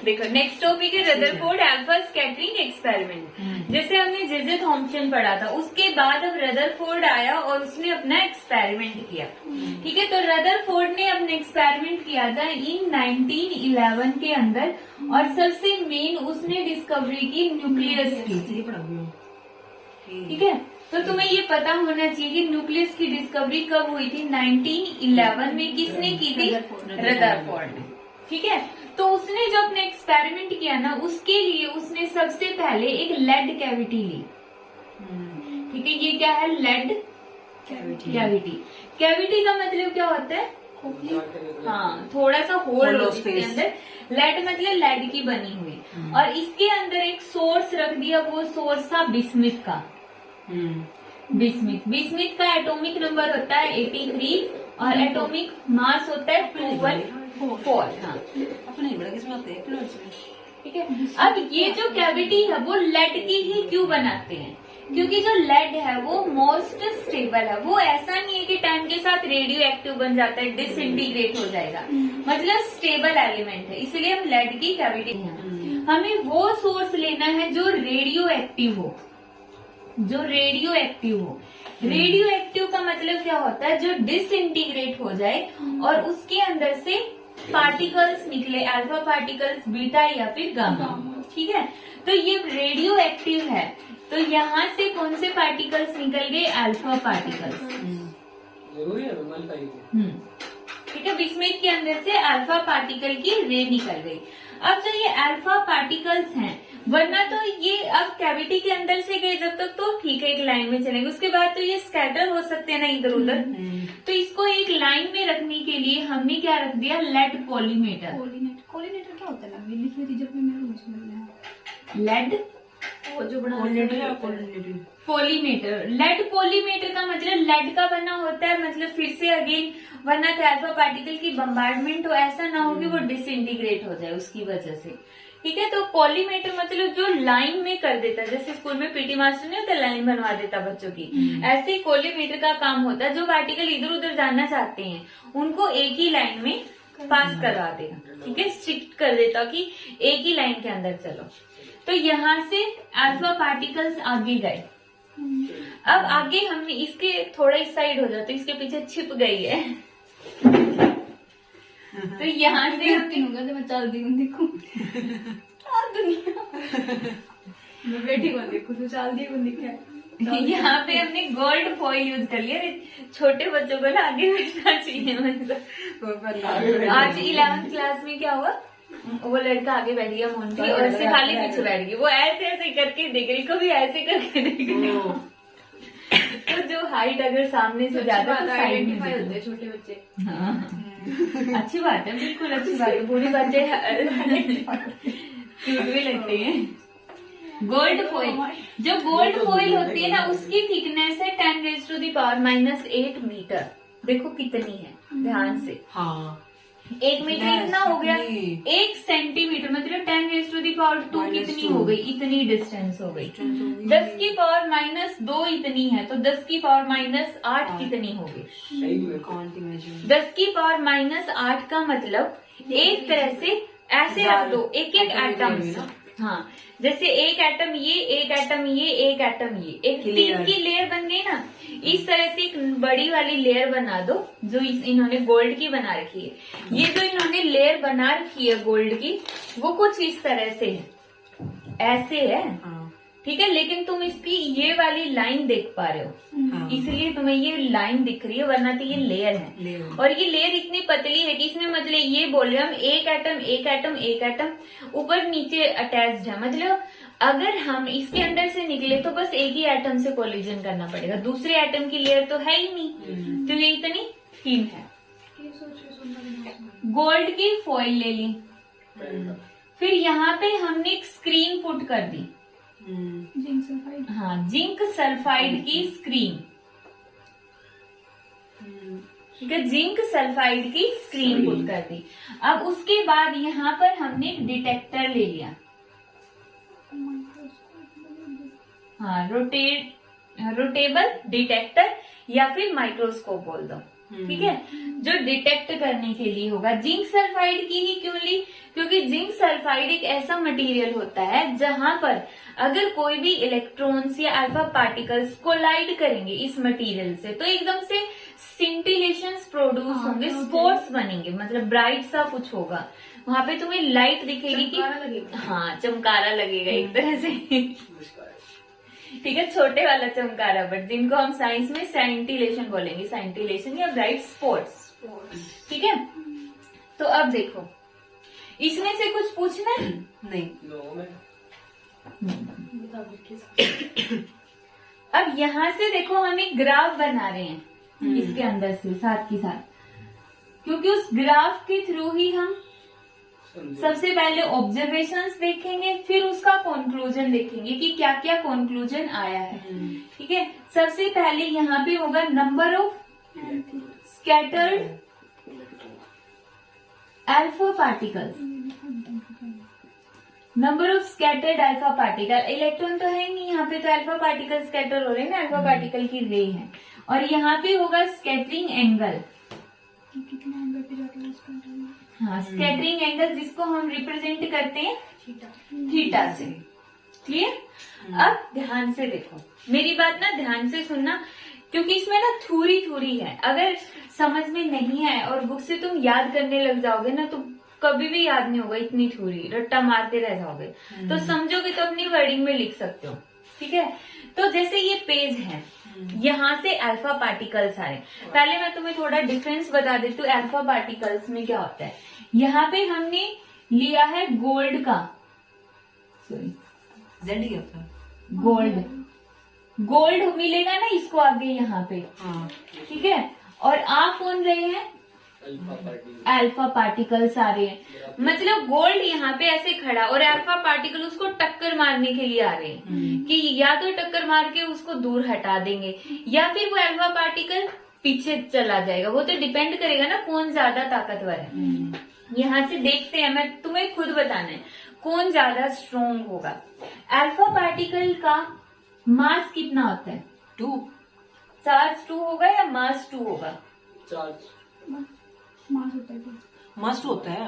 देखो next topic है Rutherford alpha scattering experiment. जैसे हमने जे थॉम्पसन पढ़ा था, उसके बाद अब रदरफोर्ड आया और उसने अपना एक्सपेरिमेंट किया। ठीक है, तो रदरफोर्ड ने अपना एक्सपेरिमेंट किया था इन 1911 के अंदर, और सबसे मेन उसने डिस्कवरी की न्यूक्लियस की। ठीक है, तो तुम्हें ये पता होना चाहिए कि न्यूक्लियस की डिस्कवरी कब हुई थी। 1911 में किसने की थी? रदरफोर्ड ने। ठीक है, तो उसने जो अपने एक्सपेरिमेंट किया ना, उसके लिए उसने सबसे पहले एक लेड कैविटी ली। ठीक है, ये क्या है? Lead cavity. कैविटी का मतलब क्या होता है? हाँ, थोड़ा सा होल हो इसके अंदर। लेड मतलब लेड की बनी हुई, और इसके अंदर एक सोर्स रख दिया। वो सोर्स था बिस्मिथ का। बिस्मिथ का एटॉमिक नंबर होता है 83 और एटॉमिक मास होता है 214। हाँ, ठीक है। अब ये जो कैविटी है वो लेड की ही क्यों बनाते हैं? क्योंकि जो लेड है वो मोस्ट स्टेबल है। वो ऐसा नहीं है कि टाइम के साथ रेडियो एक्टिव बन जाता है, डिसइंटीग्रेट हो जाएगा। मतलब स्टेबल एलिमेंट है, इसलिए हम लेड की कैविटी है। हमें वो सोर्स लेना है जो रेडियो एक्टिव हो। जो रेडियो एक्टिव हो। रेडियो एक्टिव का मतलब क्या होता है? जो डिसइंटीग्रेट हो जाए और उसके अंदर से पार्टिकल्स निकले, अल्फा पार्टिकल्स, बीटा या फिर गामा। ठीक है, तो ये रेडियो एक्टिव है, तो यहाँ से कौन से पार्टिकल्स निकल गए? Alpha particles. ठीक है, बिस्मिथ के अंदर से अल्फा पार्टिकल की रे निकल गई। अब जो ये अल्फा पार्टिकल्स हैं, वरना तो ये अब कैविटी के अंदर से गए जब तक तो ठीक है, एक लाइन में चलेंगे। उसके बाद तो ये स्कैटर हो सकते हैं ना इधर उधर। तो इसको एक लाइन में रखने के लिए हमने क्या रख दिया? Lead collimator. कोलिमेटर क्या होता है? लिखी थी जब मैं लेड वो जो बना कोलिमेटर। लेड कोलिमेटर का मतलब लेड का बना होता है, मतलब फिर से अगेन, वरना तो अल्फा पार्टिकल की बम्बार्डमेंट हो, ऐसा ना हो कि वो डिसइंटीग्रेट हो जाए उसकी वजह से। ठीक है, तो कोलिमेटर मतलब जो लाइन में कर देता है, जैसे स्कूल में पीटी मास्टर नहीं होता, लाइन बनवा देता बच्चों की, ऐसे ही कोलिमेटर का काम होता है। जो पार्टिकल इधर उधर जाना चाहते हैं उनको एक ही लाइन में पास करवा देगा। ठीक है, स्ट्रिक्ट कर देता कि एक ही लाइन के अंदर चलो। तो यहाँ से अल्फा पार्टिकल्स आगे गए। अब आगे हमने इसके थोड़ा इस साइड हो जाते, इसके पीछे छिप गई है। तो यहाँ से मैं चलती हूँ, देखो दुनिया मैं बेटी को देखो तो चलती हूँ, दिखा। यहाँ पे हमने गोल्ड फॉइल यूज कर लिया। छोटे बच्चों को ना आगे बैठना चाहिए। आज 11th क्लास में क्या हुआ, वो लड़का आगे बैठ गया मोन्टी, और ऐसे खाली पीछे बैठ गई। वो ऐसे ऐसे करके देख रही, कभी ऐसे करके देख रही। तो जो हाइट अगर सामने से ज्यादा तो आइडेंटिफाई होते हैं छोटे बच्चे। हाँ, अच्छी बात है, बिल्कुल अच्छी बात है। बूढ़े बच्चे क्यूट भी लगते हैं। गोल्ड फॉइल, जो गोल्ड फॉइल होती है ना, उसकी थिकनेस है 10⁻⁻8 मीटर। देखो कितनी है, ध्यान से। हाँ, 1 मीटर इतना हो गया। 1 सेंटीमीटर मतलब 10⁻² कितनी हो गई? इतनी डिस्टेंस हो गई। 10⁻⁻2 इतनी है, तो 10⁻⁸ कितनी हो गई? 10⁻⁸ का मतलब एक तरह से ऐसे रख दो, एक एक एटम। हाँ, जैसे एक एटम ये, एक एटम ये, एक एटम ये, एक 3 की लेयर बन गई ना। इस तरह से एक बड़ी वाली लेयर बना दो, जो इन्होंने गोल्ड की बना रखी है। ये जो इन्होंने लेयर बना रखी है गोल्ड की, वो कुछ इस तरह से है, ऐसे है। ठीक है, लेकिन तुम इसकी ये वाली लाइन देख पा रहे हो, इसलिए तुम्हें ये लाइन दिख रही है, वरना तो ये लेयर है। और ये लेयर इतनी पतली है कि इसमें मतलब ये बोल रहे हम एक एटम एक एटम एक एटम ऊपर नीचे अटैच्ड है। मतलब अगर हम इसके अंदर से निकले तो बस एक ही एटम से कोलिजन करना पड़ेगा, दूसरे एटम की लेयर तो है ही नहीं। तो ये इतनी थिन है। गोल्ड की फॉइल ले ली, फिर यहाँ पे हमने एक स्क्रीन पुट कर दी। Zinc sulphide. हाँ, जिंक सल्फाइड की स्क्रीन। ठीक है, जिंक सल्फाइड की स्क्रीन पुट कर दी। अब उसके बाद यहाँ पर हमने एक डिटेक्टर ले लिया। हाँ, रोटेबल डिटेक्टर या फिर माइक्रोस्कोप बोल दो, ठीक है, जो डिटेक्ट करने के लिए होगा। जिंक सल्फाइड की ही क्यों ली? क्योंकि जिंक सल्फाइड एक ऐसा मटेरियल होता है जहां पर अगर कोई भी इलेक्ट्रॉन्स या अल्फा पार्टिकल्स कोलाइड करेंगे इस मटेरियल से तो एकदम से सिंटिलेशंस प्रोड्यूस होंगे, स्पॉट्स बनेंगे, मतलब ब्राइट सा कुछ होगा, वहां पे तुम्हें लाइट दिखेगी कि हाँ चमकारा लगेगा एक तरह से, ठीक है, छोटे वाला चमकारा, बट जिनको हम साइंस में सेंटिलेशन बोलेंगे, सेंटिलेशन या ब्राइट स्पॉट्स, ठीक है। तो अब देखो इसमें से कुछ पूछना है? नहीं। अब यहाँ से देखो हम एक ग्राफ बना रहे हैं इसके अंदर से साथ के साथ, क्योंकि उस ग्राफ के थ्रू ही हम सबसे पहले ऑब्जर्वेशंस देखेंगे, फिर उसका कंक्लूजन देखेंगे कि क्या क्या कंक्लूजन आया है, ठीक है। सबसे पहले यहाँ पे होगा number of scattered alpha particles, number of scattered alpha particle, electron तो है नहीं यहाँ पे, तो अल्फा पार्टिकल स्कैटर हो रहे हैं ना, अल्फा पार्टिकल की रे है, और यहाँ पे होगा स्कैटरिंग एंगल, कितना एंगल पे जाके उसका हाँ स्कैटरिंग एंगल जिसको हम रिप्रेजेंट करते हैं थीटा से, क्लियर। अब ध्यान से देखो, मेरी बात ना ध्यान से सुनना, क्योंकि इसमें ना थ्योरी है, अगर समझ में नहीं है और बुक से तुम याद करने लग जाओगे ना तो कभी भी याद नहीं होगा, इतनी थ्योरी रट्टा मारते रह जाओगे, तो समझोगे तो अपनी वर्डिंग में लिख सकते हो, ठीक है। तो जैसे ये पेज है, यहाँ से अल्फा पार्टिकल्स आ रहे हैं, पहले मैं तुम्हें थोड़ा डिफरेंस बता देती हूँ अल्फा पार्टिकल्स में क्या होता है। यहाँ पे हमने लिया है गोल्ड का, सॉरी जेड ही होता है, गोल्ड मिलेगा ना इसको आगे यहाँ पे, ठीक है, और आप कौन रहे हैं? अल्फा पार्टिकल्स आ रहे हैं, मतलब गोल्ड यहाँ पे ऐसे खड़ा और अल्फा पार्टिकल उसको टक्कर मारने के लिए आ रहे हैं कि या तो टक्कर मार के उसको दूर हटा देंगे या फिर वो अल्फा पार्टिकल पीछे चला जाएगा, वो तो डिपेंड करेगा ना कौन ज्यादा ताकतवर है। यहाँ से देखते हैं, मैं तुम्हें खुद बताना है कौन ज्यादा स्ट्रोंग होगा। अल्फा पार्टिकल का मास कितना होता है? 2, चार्ज 2 होगा या मास 2 होगा? मास होता है, मस्ट होता है,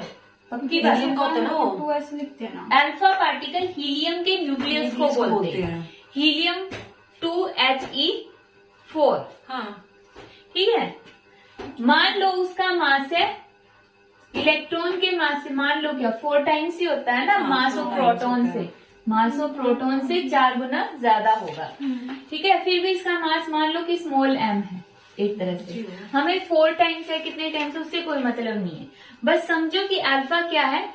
पक्की बात हीलियम का होता है ना वो, तो ऐसे लिखते हैं ना। अल्फा पार्टिकल हीलियम के न्यूक्लियस को बोलते हैं, हीलियम 2He4, हाँ ठीक है। मान लो उसका मास है इलेक्ट्रॉन के मास से, मान लो क्या 4 टाइम्स ही होता है ना, मास ऑफ प्रोटॉन से, मास ऑफ प्रोटॉन से 4 गुना ज्यादा होगा, ठीक है। फिर भी इसका मास मान लो कि स्मॉल m है, एक तरह से हमें 4 टाइम्स है, कितने टाइम्स उससे कोई मतलब नहीं है, बस समझो कि अल्फा क्या है,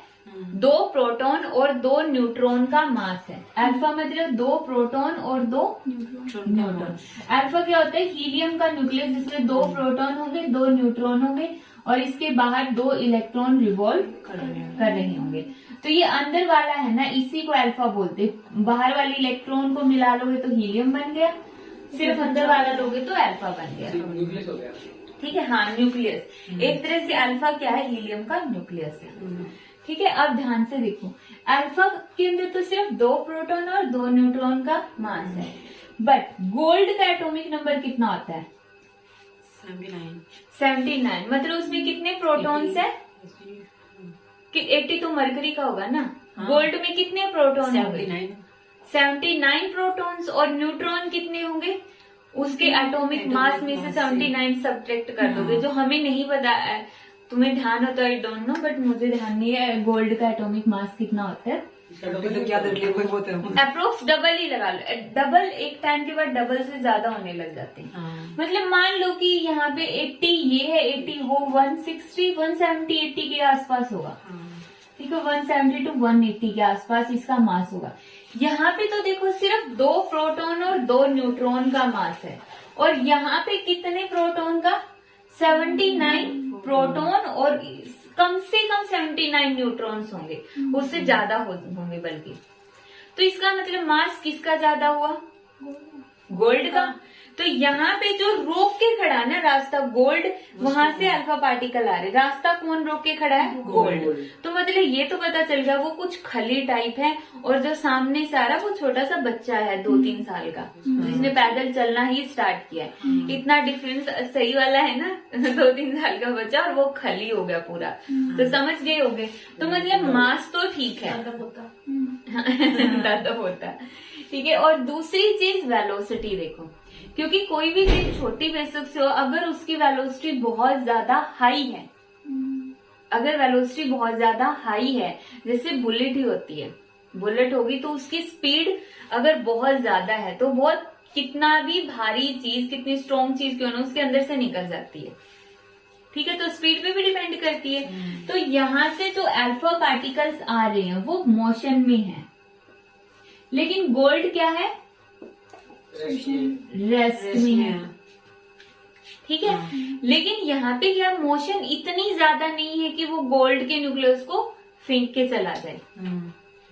2 प्रोटॉन और 2 न्यूट्रॉन का मास है। अल्फा मतलब 2 प्रोटॉन और 2 न्यूट्रॉन। अल्फा क्या होता है? हीलियम का न्यूक्लियस जिसमें 2 प्रोटॉन होंगे, 2 न्यूट्रॉन होंगे और इसके बाहर 2 इलेक्ट्रॉन रिवॉल्व कर रहे होंगे। तो ये अंदर वाला है ना, इसी को अल्फा बोलते। बाहर वाले इलेक्ट्रॉन को मिला लोगे तो हीलियम बन गया, सिर्फ अंदर वाला लोगे तो अल्फा बन गया, न्यूक्लियस हो गया, ठीक है। हाँ न्यूक्लियस, एक तरह से अल्फा क्या है, हीलियम का न्यूक्लियस है, ठीक है। अब ध्यान से देखो, अल्फा के अंदर तो सिर्फ 2 प्रोटॉन और 2 न्यूट्रॉन का मास है, बट गोल्ड का एटॉमिक नंबर कितना होता है? 79। मतलब उसमें कितने प्रोटॉन्स है? 80 तो मरकरी का होगा ना। हाँ। गोल्ड में कितने प्रोटॉन होंगे? 79 प्रोटॉन्स। और न्यूट्रॉन कितने होंगे? उसके एटॉमिक मास में से 79 सब्ट्रैक्ट कर दोगे, जो हमें नहीं पता है, तुम्हें ध्यान होता है, आई डोंट नो, बट मुझे ध्यान नहीं है गोल्ड का एटॉमिक मास कितना होता है। तो क्या कोई होता है, अप्रोक्स डबल ही लगा लो, डबल एक टाइम के बाद डबल से ज्यादा होने लग जाते हैं। हाँ। मतलब मान लो कि यहाँ पे 80 ये है, 80 वो 160 170 80 के आसपास होगा, ठीक है। 170 to 180 के आसपास इसका मास होगा। यहाँ पे तो देखो सिर्फ 2 प्रोटॉन और 2 न्यूट्रॉन का मास है, और यहाँ पे कितने प्रोटॉन का? 79 प्रोटॉन और कम से कम 79 न्यूट्रॉन्स होंगे, उससे ज्यादा होंगे बल्कि। तो इसका मतलब मास किसका ज्यादा हुआ? गोल्ड का। तो यहाँ पे जो रोक के खड़ा है ना रास्ता गोल्ड, वहां से अल्फा पार्टिकल आ रहे, रास्ता कौन रोक के खड़ा है? गोल्ड। तो मतलब ये तो पता चल गया वो कुछ खली टाइप है, और जो सामने से आ रहा वो छोटा सा बच्चा है 2-3 साल का, जिसने पैदल चलना ही स्टार्ट किया है। इतना डिफरेंस सही वाला है ना 2-3 साल का बच्चा, और वो खली हो गया पूरा। तो समझ गए होगे। तो मतलब मास तो ठीक है, ज्यादा होता ठीक है। और दूसरी चीज वेलोसिटी देखो, क्योंकि कोई भी चीज छोटी बेसिक से हो, अगर उसकी वेलोसिटी बहुत ज्यादा हाई है, अगर वेलोसिटी बहुत ज्यादा हाई है, जैसे बुलेट ही होती है, बुलेट होगी तो उसकी स्पीड अगर बहुत ज्यादा है तो बहुत कितना भी भारी चीज, कितनी स्ट्रॉन्ग चीज क्यों ना उसके अंदर से निकल जाती है। ठीक है, तो स्पीड पे भी डिपेंड करती है। तो यहाँ से जो अल्फा पार्टिकल्स आ रहे हैं वो मोशन में है, लेकिन गोल्ड क्या है? रेस्ट में है। ठीक है, लेकिन यहाँ पे क्या मोशन इतनी ज्यादा नहीं है कि वो गोल्ड के न्यूक्लियस को फेंक के चला जाए।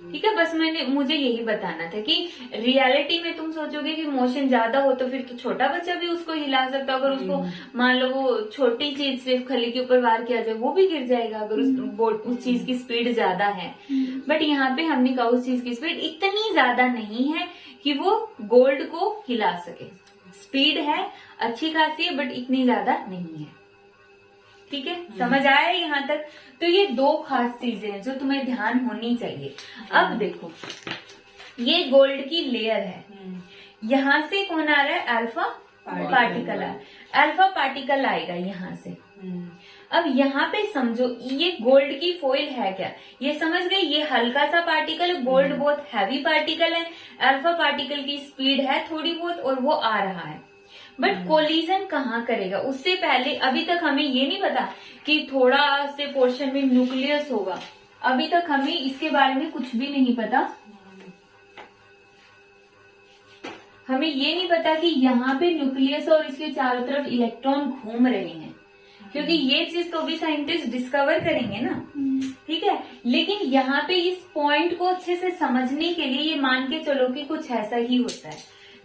ठीक है, बस मुझे यही बताना था कि रियलिटी में तुम सोचोगे कि मोशन ज्यादा हो तो फिर तो छोटा बच्चा भी उसको हिला सकता, अगर उसको मान लो वो छोटी चीज सिर्फ खली के ऊपर वार किया जाए वो भी गिर जाएगा, अगर उस चीज की स्पीड ज्यादा है। बट यहाँ पे हमने कहा उस चीज की स्पीड इतनी ज्यादा नहीं है कि वो गोल्ड को हिला सके। स्पीड है अच्छी खासी है, बट इतनी ज्यादा नहीं है। ठीक है, समझ आया यहाँ तक? तो ये 2 खास चीजें हैं जो तुम्हें ध्यान होनी चाहिए। अब देखो, ये गोल्ड की लेयर है, यहाँ से कौन आ रहा है? अल्फा पार्टिकल है। अल्फा पार्टिकल आएगा यहाँ से। अब यहाँ पे समझो ये गोल्ड की फॉइल है क्या, ये समझ गए? ये हल्का सा पार्टिकल, गोल्ड बहुत हैवी पार्टिकल है, अल्फा पार्टिकल की स्पीड है थोड़ी बहुत और वो आ रहा है। बट कोलिजन कहाँ करेगा? उससे पहले अभी तक हमें ये नहीं पता कि थोड़ा से पोर्शन में न्यूक्लियस होगा, अभी तक हमें इसके बारे में कुछ भी नहीं पता। हमें ये नहीं पता कि यहाँ पे न्यूक्लियस और इसके चारों तरफ इलेक्ट्रॉन घूम रहे हैं, क्योंकि ये चीज तो भी साइंटिस्ट डिस्कवर करेंगे ना। ठीक है, लेकिन यहाँ पे इस पॉइंट को अच्छे से समझने के लिए ये मान के चलो कि कुछ ऐसा ही होता है,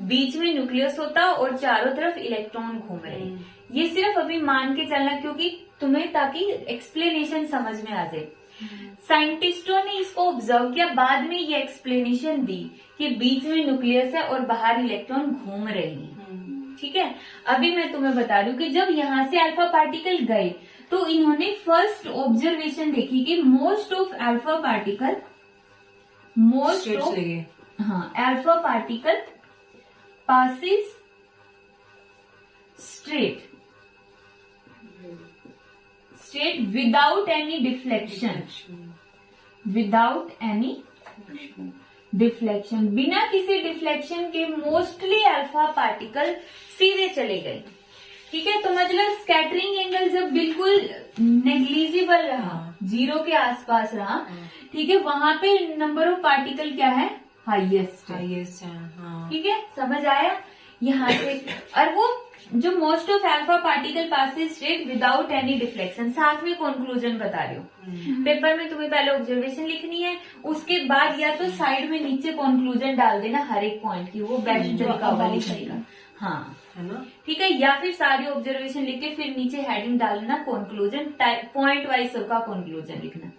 बीच में न्यूक्लियस होता और चारों तरफ इलेक्ट्रॉन घूम रहे हैं। ये सिर्फ अभी मान के चलना, क्योंकि तुम्हें ताकि एक्सप्लेनेशन समझ में आ जाए। साइंटिस्टों ने इसको ऑब्जर्व किया, बाद में ये एक्सप्लेनेशन दी कि बीच में न्यूक्लियस है और बाहर इलेक्ट्रॉन घूम रहे हैं। ठीक है, अभी मैं तुम्हें बता दूं कि जब यहाँ से अल्फा पार्टिकल गए तो इन्होंने फर्स्ट ऑब्जर्वेशन देखी कि most of alpha particle alpha particle passes straight without any deflection, बिना किसी डिफ्लेक्शन के मोस्टली अल्फा पार्टिकल सीधे चले गए। ठीक है, तो मतलब स्कैटरिंग एंगल जब बिल्कुल नेग्लिजिबल रहा, 0 के आसपास रहा, ठीक है, वहां पे नंबर ऑफ पार्टिकल क्या है? हाईएस्ट है। ठीक है, समझ आया यहाँ से? और वो जो most of alpha particle passes straight without any deflection, साथ में कंक्लूजन बता रही हूँ। पेपर में तुम्हें पहले ऑब्जर्वेशन लिखनी है, उसके बाद या तो साइड में नीचे कंक्लूजन डाल देना हर एक पॉइंट की, वो बेस्ट तरीका होगा लिखने का। हाँ, है ना? ठीक है, या फिर सारी ऑब्जर्वेशन लिख के फिर नीचे हेडिंग डालना, कंक्लूजन पॉइंट वाइज सबका कंक्लूजन लिखना।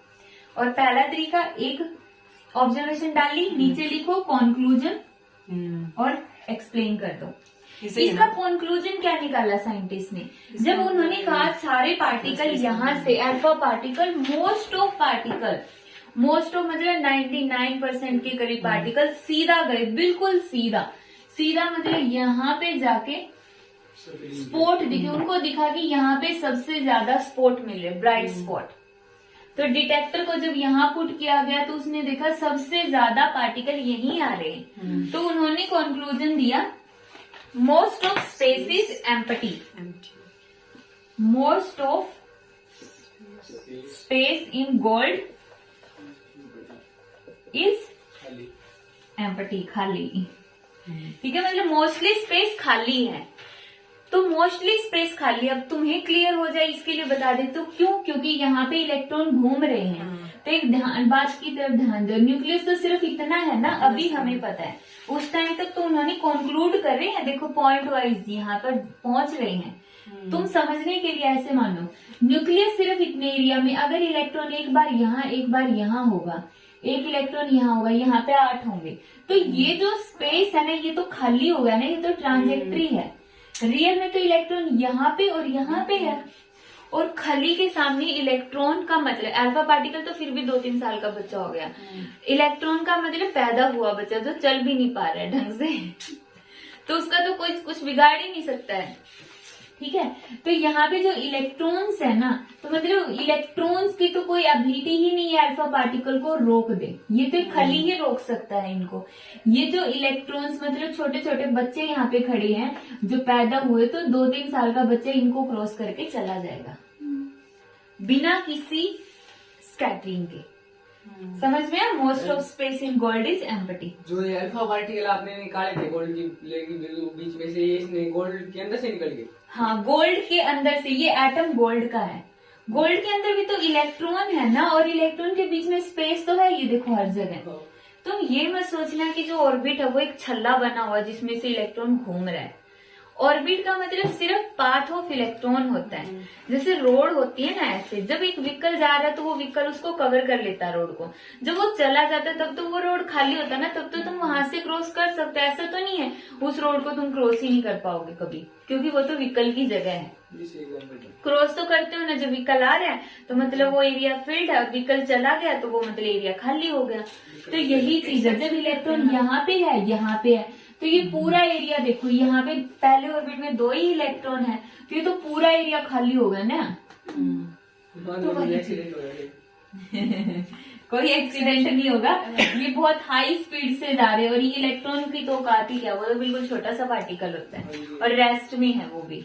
और पहला तरीका, एक ऑब्जर्वेशन डाल ली, नीचे लिखो कंक्लूजन और एक्सप्लेन कर दो। इसका कंक्लूजन क्या निकाला साइंटिस्ट ने? जब उन्होंने कहा सारे पार्टिकल यहाँ से अल्फा पार्टिकल, मोस्ट ऑफ मतलब 99% के करीब पार्टिकल सीधा गए, बिल्कुल सीधा मतलब यहाँ पे जाके स्पॉट दिखे, उनको दिखा कि यहाँ पे सबसे ज्यादा स्पॉट मिले, ब्राइट स्पॉट। तो डिटेक्टर को जब यहाँ पुट किया गया तो उसने देखा सबसे ज्यादा पार्टिकल यहीं आ रहे हैं। तो उन्होंने कंक्लूजन दिया, most of space is empty, most of space in gold is empty, खाली। ठीक है, मतलब मोस्टली स्पेस खाली है। तो मोस्टली स्पेस खाली। अब तुम्हें क्लियर हो जाए इसके लिए बता देती हूँ क्यों, क्योंकि यहाँ पे इलेक्ट्रॉन घूम रहे हैं। तो एक ध्यान बात की तरफ ध्यान दो, न्यूक्लियस तो सिर्फ इतना है ना, अभी हमें पता है, उस टाइम तक तो उन्होंने कंक्लूड कर रहे हैं, देखो पॉइंट वाइज यहाँ पर पहुंच रहे हैं। तुम समझने के लिए ऐसे मानो, न्यूक्लियस सिर्फ इतने एरिया में, अगर इलेक्ट्रॉन एक बार यहाँ होगा, एक इलेक्ट्रॉन यहाँ होगा, यहाँ पे 8 होंगे, तो ये जो स्पेस है ना, ये तो खाली होगा ना, ये तो ट्रांजेक्टरी है। रियल में तो इलेक्ट्रॉन यहाँ पे और यहाँ पे है, और खली के सामने इलेक्ट्रॉन का मतलब, अल्फा पार्टिकल तो फिर भी 2-3 साल का बच्चा हो गया, इलेक्ट्रॉन का मतलब पैदा हुआ बच्चा जो चल भी नहीं पा रहा है ढंग से, तो उसका तो कोई कुछ बिगाड़ ही नहीं सकता है। ठीक है, तो यहाँ पे जो इलेक्ट्रॉन्स है ना, तो मतलब इलेक्ट्रॉन्स की तो कोई एबिलिटी ही नहीं है अल्फा पार्टिकल को रोक दे, ये तो खली ही रोक सकता है इनको। ये जो इलेक्ट्रॉन्स मतलब छोटे छोटे बच्चे यहाँ पे खड़े हैं जो पैदा हुए, तो 2-3 साल का बच्चा इनको क्रॉस करके चला जाएगा बिना किसी स्कैटरिंग के। समझ में आया? Most of space in gold is empty. जो ये अल्फा पार्टिकल आपने निकाले थे गोल्ड की बीच में से, ये इसने गोल्ड के अंदर से निकल गए। हाँ, गोल्ड के अंदर से, ये एटम गोल्ड का है, गोल्ड के अंदर भी तो इलेक्ट्रॉन है ना, और इलेक्ट्रॉन के बीच में स्पेस तो है, ये देखो हर जगह। तुम ये मत सोचना कि जो ऑर्बिट है वो एक छल्ला बना हुआ जिसमें से इलेक्ट्रॉन घूम रहा है। ऑर्बिट का मतलब सिर्फ पाथ ऑफ इलेक्ट्रॉन होता है। जैसे रोड होती है ना, ऐसे जब एक व्हीकल जा रहा है तो वो व्हीकल उसको कवर कर लेता है रोड को, जब वो चला जाता है तब तो वो रोड खाली होता है ना, तब तो तुम वहां से क्रॉस कर सकते हो। ऐसा तो नहीं है उस रोड को तुम क्रॉस ही नहीं कर पाओगे कभी, क्योंकि वो तो व्हीकल की जगह है। क्रॉस तो करते हो ना, जब व्हीकल आ रहा है तो मतलब वो एरिया फिल्ड है, व्हीकल चला गया तो वो मतलब एरिया खाली हो गया। तो यही चीज है, जब इलेक्ट्रॉन यहाँ पे है, यहाँ पे है, तो ये पूरा एरिया देखो, यहाँ पे पहले ऑर्बिट में 2 ही इलेक्ट्रॉन है, तो ये तो पूरा एरिया खाली होगा ना। तो कोई एक्सीडेंट नहीं होगा, ये बहुत हाई स्पीड से जा रहे हैं, और ये इलेक्ट्रॉन की तो औकात ही क्या, वो तो बिल्कुल छोटा सा पार्टिकल होता है, और रेस्ट में है वो भी।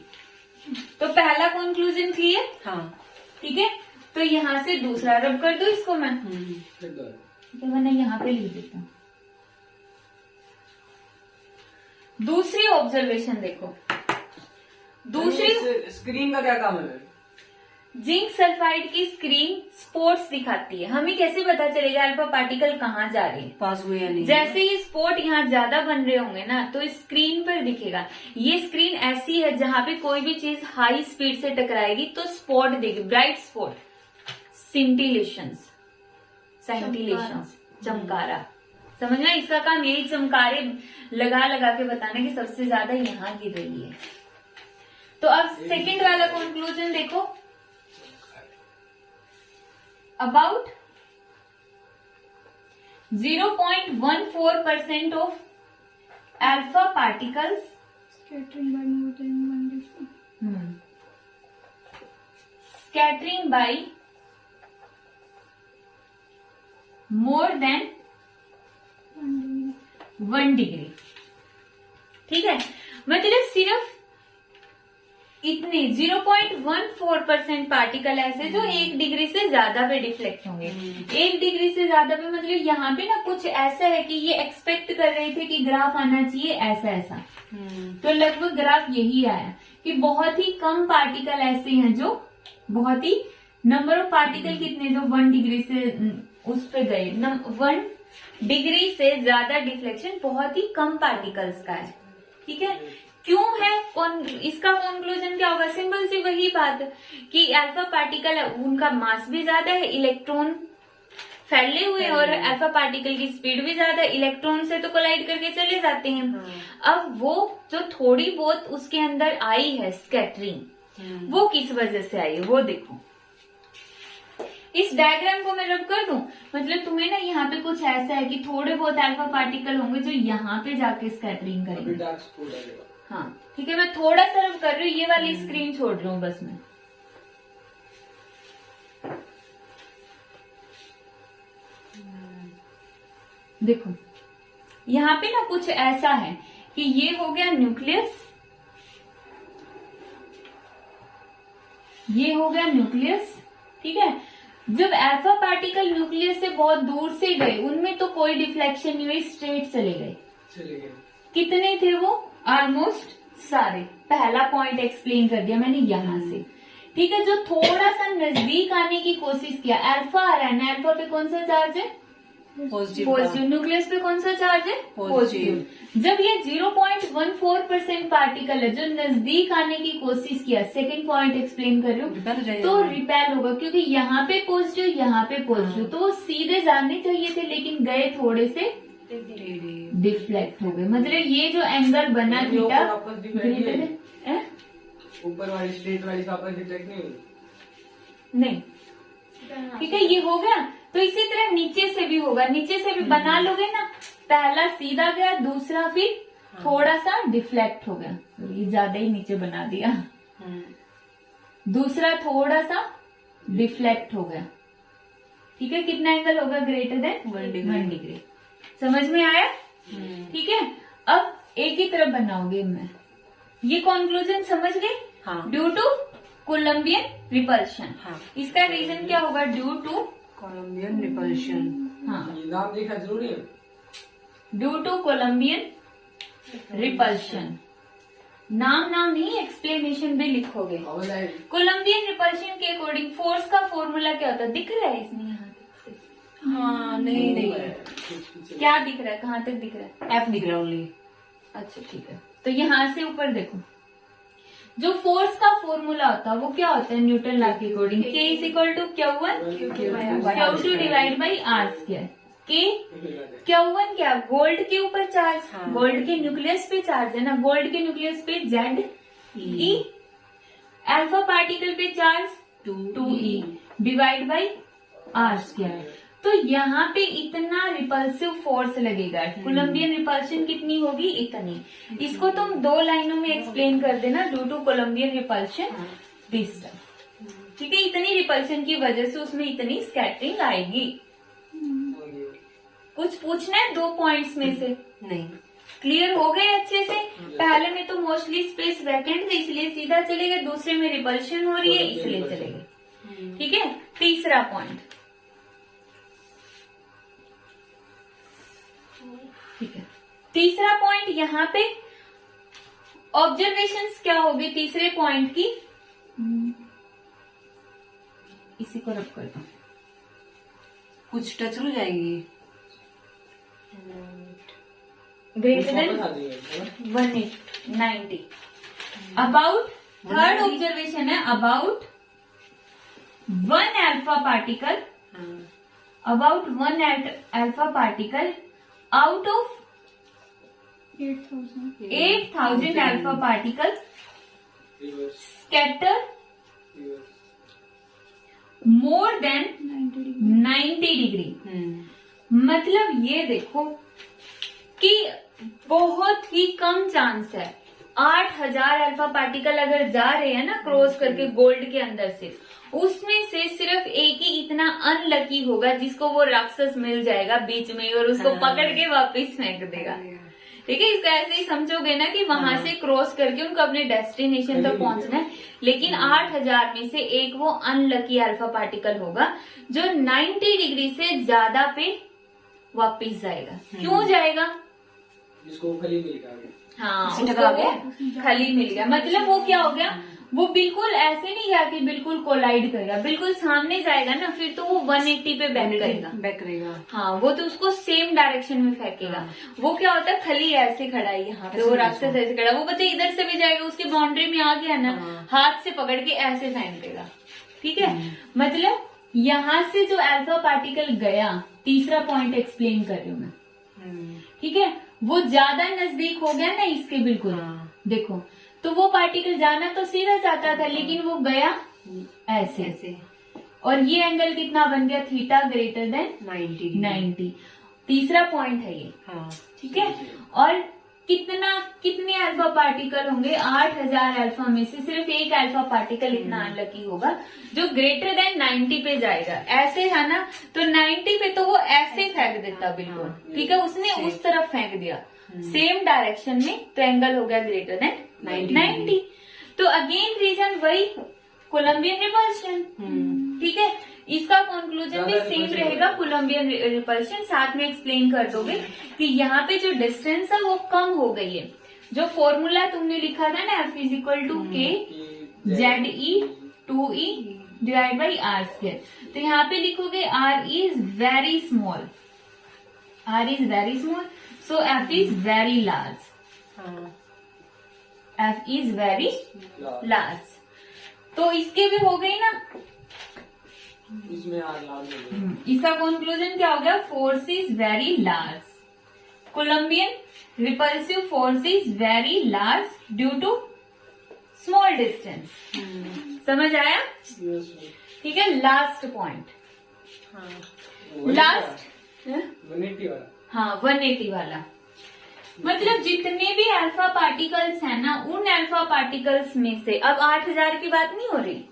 तो पहला कंक्लूजन क्लियर? हाँ ठीक है, तो यहाँ से दूसरा रब कर दो इसको मैं, तो मैंने यहाँ पे लिख देता हूँ। दूसरी ऑब्जर्वेशन देखो, दूसरी स्क्रीन का क्या काम है? जिंक सल्फाइड की स्क्रीन स्पॉट्स दिखाती है। हमें कैसे पता चलेगा अल्फा पार्टिकल कहाँ जा रहे हैं? पास हुए या नहीं? जैसे ये स्पॉट यहाँ ज्यादा बन रहे होंगे ना, तो स्क्रीन पर दिखेगा। ये स्क्रीन ऐसी है जहां पे कोई भी चीज हाई स्पीड से टकराएगी तो स्पॉट देगी, ब्राइट स्पॉट, सिंटिलेशंस, सेंटिलेशंस, चमकारा। समझना, इसका काम यही चमकारे लगा लगा के बताना कि सबसे ज्यादा यहाँ गिर रही है। तो अब सेकंड वाला कंक्लूजन देखो, about 0.14% of alpha particles Scattering by more than one difference. scattering by more than 1 degree. ठीक है, मतलब सिर्फ इतने 0.14% पार्टिकल ऐसे जो 1 डिग्री से ज्यादा पे डिफ्लेक्ट होंगे। 1 डिग्री से ज्यादा पे मतलब यहाँ पे ना कुछ ऐसा है कि ये एक्सपेक्ट कर रहे थे कि ग्राफ आना चाहिए ऐसा ऐसा, तो लगभग ग्राफ यही आया कि बहुत ही कम पार्टिकल ऐसे हैं जो बहुत ही, नंबर ऑफ पार्टिकल कितने जो 1 डिग्री से उस पे गए, 1 डिग्री से ज्यादा डिफ्लेक्शन बहुत ही कम पार्टिकल्स का है। ठीक है, क्यों है? इसका कंक्लूजन क्या होगा? सिंपल सी वही बात कि अल्फा पार्टिकल है, उनका मास भी ज्यादा है, इलेक्ट्रॉन फैले हुए और अल्फा पार्टिकल की स्पीड भी ज्यादा, इलेक्ट्रॉन से तो कोलाइड करके चले जाते हैं। अब वो जो थोड़ी बहुत उसके अंदर आई है स्कैटरिंग, वो किस वजह से आई है वो देखो। इस डायग्राम को मैं रब कर दूं, मतलब तुम्हें ना यहाँ पे कुछ ऐसा है कि थोड़े बहुत अल्फा पार्टिकल होंगे जो यहाँ पे जाके स्कैटरिंग करेंगे। हाँ ठीक है, मैं थोड़ा सा रब कर रही हूँ, ये वाली स्क्रीन छोड़ रही हूँ बस मैं। देखो यहाँ पे ना कुछ ऐसा है कि ये हो गया न्यूक्लियस, ये हो गया न्यूक्लियस। ठीक है, जब अल्फा पार्टिकल न्यूक्लियस से बहुत दूर से गए, उनमें तो कोई डिफ्लेक्शन नहीं हुई, स्ट्रेट चले गए। कितने थे वो? ऑलमोस्ट सारे, पहला पॉइंट एक्सप्लेन कर दिया मैंने यहाँ से। ठीक है, जो थोड़ा सा नजदीक आने की कोशिश किया, अल्फा आ रहा है ना, अल्फा पे कौन सा चार्ज है? पॉजिटिव। न्यूक्लियस पे कौन सा चार्ज है? पॉजिटिव। जब ये 0.14% पार्टिकल है जो नजदीक आने की कोशिश किया, सेकंड पॉइंट एक्सप्लेन कर रही हूँ, तो रिपेल होगा, क्योंकि यहाँ पे पॉजिटिव, यहाँ पे पॉजिटिव, तो वो सीधे जाने चाहिए थे लेकिन गए थोड़े से डिफ्लेक्ट हो गए। मतलब ये जो एंगल बना थीटा ग्रेटर है, ऊपर वाली स्ट्रेट वाली वापस डिफ्लेक्ट नहीं हुई? नहीं। ठीक है, ये हो गया। तो इसी तरह नीचे से भी होगा, नीचे से भी बना लोगे ना, पहला सीधा गया, दूसरा फिर थोड़ा सा डिफ्लेक्ट हो गया, तो ये ज्यादा ही नीचे बना दिया, दूसरा थोड़ा सा डिफ्लेक्ट हो गया। ठीक है, कितना एंगल होगा ग्रेटर देन 1 डिग्री। समझ में आया? ठीक है, अब एक ही तरफ बनाओगे मैं, ये कंक्लूजन समझ गए? हाँ। Due to Coulombian repulsion. हाँ। इसका रीजन क्या होगा? Due to Coulombian repulsion. हाँ, ये नाम देखना जरूरी है। Due to Coulombian repulsion. नाम नहीं, एक्सप्लेनेशन भी लिखोगे। कोलम्बियन रिपल्शन के अकॉर्डिंग फोर्स का फॉर्मूला क्या होता है? दिख रहा है इसमें यहाँ तक? हाँ, नहीं क्या दिख रहा है? कहाँ तक दिख रहा है? एफ दिख रहा है ओनली। अच्छा ठीक है, तो यहाँ से ऊपर देखो, जो फोर्स का फॉर्मूला होता है वो क्या होता है न्यूटन लॉ के according? K is equal to Q1 Q2 divide by R square. K Q1 क्या? गोल्ड के ऊपर चार्ज, गोल्ड के न्यूक्लियस पे चार्ज है ना, गोल्ड के न्यूक्लियस पे ZE, अल्फा पार्टिकल पे charge 2E divide by R square. तो यहाँ पे इतना रिपल्सिव फोर्स लगेगा। कोलम्बियन रिपल्शन कितनी होगी? इतनी। इसको तुम 2 लाइनों में एक्सप्लेन कर देना, due to Coulombian repulsion this. ठीक है, इतनी रिपल्शन की वजह से उसमें इतनी स्कैटरिंग आएगी। कुछ पूछना है 2 पॉइंट्स में से? नहीं। क्लियर हो गए अच्छे से? पहले में तो मोस्टली स्पेस वैकेंट थे इसलिए सीधा चले गए, दूसरे में रिपल्शन हो रही है इसलिए चले गए। ठीक है, तीसरा पॉइंट। ठीक है, तीसरा पॉइंट यहाँ पे ऑब्जर्वेशंस क्या होगी तीसरे पॉइंट की? इसी को रब कर दो, कुछ टच हो जाएंगी। Greater than 190। About, third observation है, about 1 alpha particle, about 1 alpha particle out of 8,000 alpha particle scatter more than 90 degree. मतलब ये देखो कि बहुत ही कम चांस है, 8,000 अल्फा पार्टिकल अगर जा रहे हैं ना क्रॉस करके गोल्ड के अंदर से, उसमें से सिर्फ एक ही इतना अनलकी होगा जिसको वो राक्षस मिल जाएगा बीच में और उसको पकड़ के वापस फेंक देगा। ठीक है, इसका ऐसे ही समझोगे ना कि वहां से क्रॉस करके उनको अपने डेस्टिनेशन तक पहुंचना है, लेकिन 8,000 में से एक वो अनलकी अल्फा पार्टिकल होगा जो 90 डिग्री से ज्यादा पे वापस जाएगा। क्यों जाएगा? जिसको खली मिल गया। हाँ, उसको खली मिल गया। मतलब वो क्या हो गया, वो बिल्कुल ऐसे नहीं गया कि बिल्कुल कोलाइड करेगा, बिल्कुल सामने जाएगा ना, फिर तो वो 180 पे बैक करेगा। हाँ, वो तो उसको सेम डायरेक्शन में फेंकेगा। वो क्या होता है, खली ऐसे खड़ा है यहाँ पे, वो राक्षस ऐसे खड़ा, वो बच्चे इधर से भी जाएगा, उसके बाउंड्री में आ गया ना, हाथ से पकड़ के ऐसे फेंक देगा। ठीक है, मतलब यहाँ से जो अल्फा पार्टिकल गया, तीसरा पॉइंट एक्सप्लेन कर रही हूँ मैं। ठीक है, वो ज्यादा नजदीक हो गया ना इसके, बिल्कुल। देखो, तो वो पार्टिकल जाना तो सीधा जाता था, लेकिन वो गया ऐसे और ये एंगल कितना बन गया? Theta greater than 90। तीसरा पॉइंट है ये। ठीक है, और कितने अल्फा पार्टिकल होंगे? 8,000 अल्फा में से सिर्फ एक अल्फा पार्टिकल इतना अनलकी होगा जो ग्रेटर देन 90 पे जाएगा। ऐसे है ना, तो 90 पे तो वो ऐसे फेंक देता बिल्कुल। ठीक है, उसने उस तरफ फेंक दिया सेम डायरेक्शन में, तो एंगल हो गया ग्रेटर देन 90। तो अगेन रीजन वही, कोलम्बियन रिपल्शन। ठीक है, इसका कंक्लूजन भी सेम रहेगा, कोलम्बियन रिपल्शन। साथ में एक्सप्लेन कर दोगे कि यहाँ पे जो डिस्टेंस है वो कम हो गई है, जो फॉर्मूला तुमने लिखा था ना, F इज इक्वल टू के ZE2E divide by are square, तो यहाँ पे लिखोगे R is very small, R is very small, so F is very large, F is very large. तो इसके भी हो गई ना, इसमें आर लार्ज हो गया। इसका कंक्लूजन क्या हो गया, force is very large, Coulombian repulsive force is very large due to small distance. समझ आया? यस ठीक है, लास्ट पॉइंट, लास्ट 180 वाला। हाँ 180 वाला, मतलब जितने भी अल्फा पार्टिकल्स हैं ना, उन अल्फा पार्टिकल्स में से, अब 8000 की बात नहीं हो रही,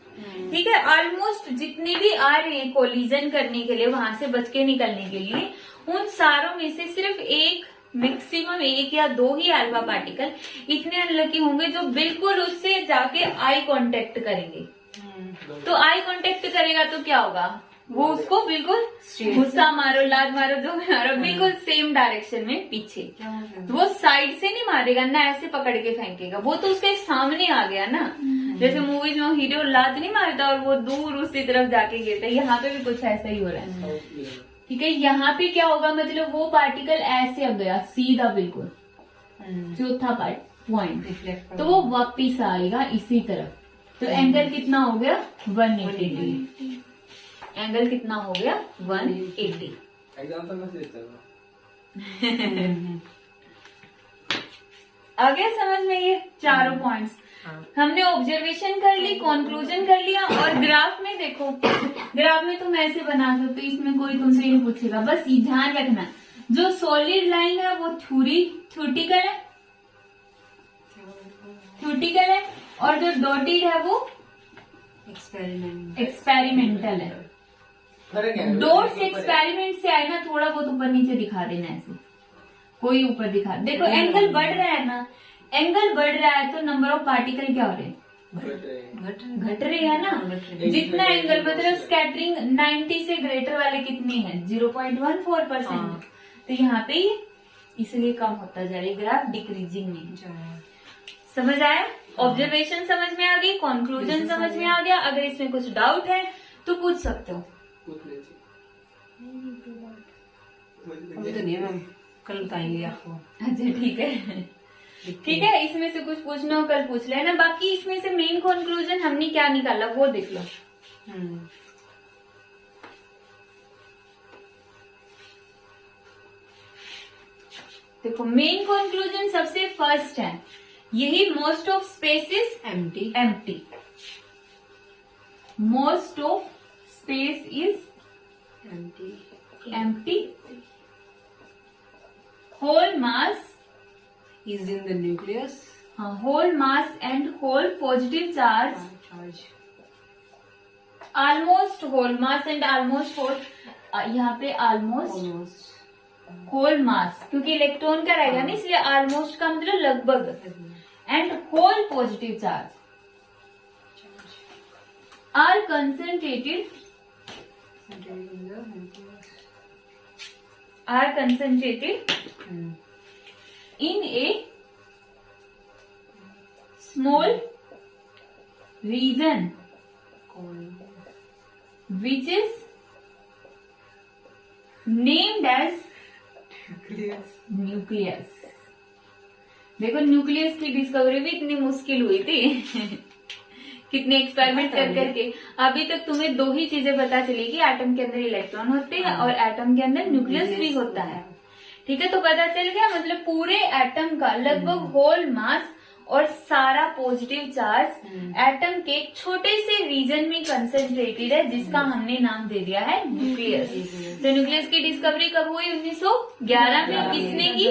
ठीक है, ऑलमोस्ट जितने भी आ रहे हैं कोलिजन करने के लिए, वहां से बच के निकलने के लिए, उन सारों में से सिर्फ एक, मैक्सिमम एक या दो ही अल्फा पार्टिकल इतने अनलकी होंगे जो बिल्कुल उससे जाके आई कांटेक्ट करेंगे। तो आई कांटेक्ट करेगा तो क्या होगा, वो उसको बिल्कुल गुस्सा मारो, लात मारो, जो मारो, बिल्कुल सेम डायरेक्शन में पीछे, वो साइड से नहीं मारेगा ना, ऐसे पकड़ के फेंकेगा, वो तो उसके सामने आ गया ना। जैसे मूवीज में हीरो लात नहीं मारता और वो दूर उसी तरफ जाके गिरता है, यहाँ पे भी कुछ ऐसा ही हो रहा है। ठीक है, यहाँ पे क्या होगा, मतलब वो पार्टिकल ऐसे आ गया सीधा बिल्कुल चौथा पॉइंट, तो वो वापिस आएगा इसी तरफ, तो एंगल कितना हो गया 180 डिग्री, एंगल कितना हो गया 180। एग्जाम्पल में से देता हूँ। आ गया समझ में ये चारों पॉइंट्स? हमने ऑब्जर्वेशन कर ली, कंक्लूजन कर लिया, और ग्राफ में देखो, ग्राफ में तुम ऐसे बना सकते हो, इसमें कोई तुमसे नहीं पूछेगा, बस ये ध्यान रखना, जो सॉलिड लाइन है वो थ्योरेटिकल है, थ्योरेटिकल है, और जो डॉटेड है वो एक्सपेरिमेंटल है। फर्क है, डॉट्स एक्सपेरिमेंट से आए ना, थोड़ा बहुत ऊपर नीचे दिखा देना, ऐसे कोई ऊपर दिखा, देखो एंगल बढ़ रहा है ना, एंगल बढ़ रहा है तो नंबर ऑफ पार्टिकल क्या हो रहे हैं, घट रहे हैं ना। जितना एंगल, मतलब स्कैटरिंग 90 से ग्रेटर वाले कितने हैं 0.14%, तो यहाँ पे इसलिए कम होता जा रहा है, ग्राफ डिक्रीजिंग में। समझ आया? ऑब्जर्वेशन समझ में आ गई, कंक्लूजन समझ में आ गया। अगर इसमें कुछ डाउट है तो पूछ सकते हो। अभी तो नहीं मैम, कल बताएंगे आपको। अच्छा ठीक है, ठीक है, इसमें से कुछ पूछना हो कल पूछ लेना। बाकी इसमें से मेन कंक्लूजन हमने क्या निकाला वो देख लो। देखो मेन कंक्लूजन सबसे फर्स्ट है यही, most of space is empty, most of space is empty, whole mass is in the nucleus, whole mass and whole positive charge, almost whole mass and almost whole, यहाँ पे almost whole mass, क्योंकि electron का रहेगा ना, इसलिए almost का मतलब लगभग, and whole positive charge are concentrated in a small region which is named as nucleus. देखो न्यूक्लियस की डिस्कवरी भी इतनी मुश्किल हुई थी कितने एक्सपेरिमेंट कर करके, अभी तक तुम्हें दो ही चीजें पता चली कि एटम के अंदर इलेक्ट्रॉन होते हैं और एटम के अंदर न्यूक्लियस भी होता है। ठीक है, तो पता चल गया, मतलब पूरे एटम का लगभग होल मास और सारा पॉजिटिव चार्ज एटम के छोटे से रीजन में कंसंट्रेटेड है, जिसका हमने नाम दे दिया है न्यूक्लियस। तो न्यूक्लियस की डिस्कवरी कब हुई? 1911 में। किसने की?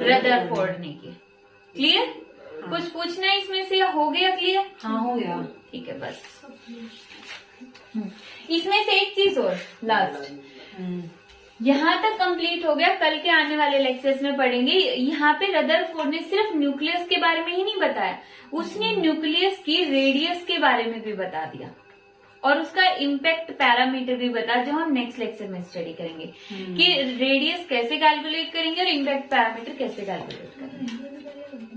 रदरफोर्ड ने की। क्लियर? कुछ पूछना है इसमें से या हो गया क्लियर? हाँ हो गया। ठीक है, बस इसमें से एक चीज और लास्ट, यहाँ तक कंप्लीट हो गया। कल के आने वाले लेक्चर्स में पढ़ेंगे। यहाँ पे रदरफोर्ड ने सिर्फ न्यूक्लियस के बारे में ही नहीं बताया, उसने न्यूक्लियस की रेडियस के बारे में भी बता दिया और उसका इम्पैक्ट पैरामीटर भी बता, जो हम नेक्स्ट लेक्चर में स्टडी करेंगे कि रेडियस कैसे कैलकुलेट करेंगे और इम्पैक्ट पैरामीटर कैसे कैलकुलेट करेंगे।